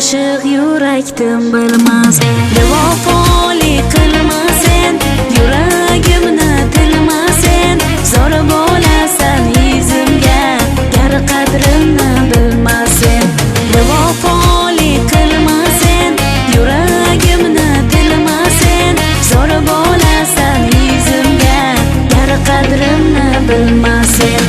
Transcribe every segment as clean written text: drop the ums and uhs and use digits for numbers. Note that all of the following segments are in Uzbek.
oshiq yurakdim bilmas. Bevafolik qilmasen, yuragimni tilmasen, zo'r bo'lasan yuzimga, gar qadrimni bilmasen. Bevafolik qilmasen, yuragimni tilmasen, zo'r bo'lasan yuzimga, gar qadrimni bilmasen.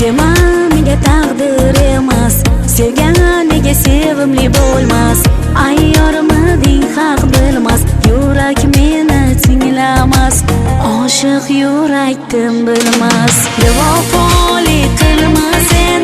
Dema menga taqdir emas, sevganiga sevimli bo'lmas. Ayyormiding haq bilmas, yurak meni tinglamas. Oshiq yurakdim bilmas. Bevafolik qilmasen,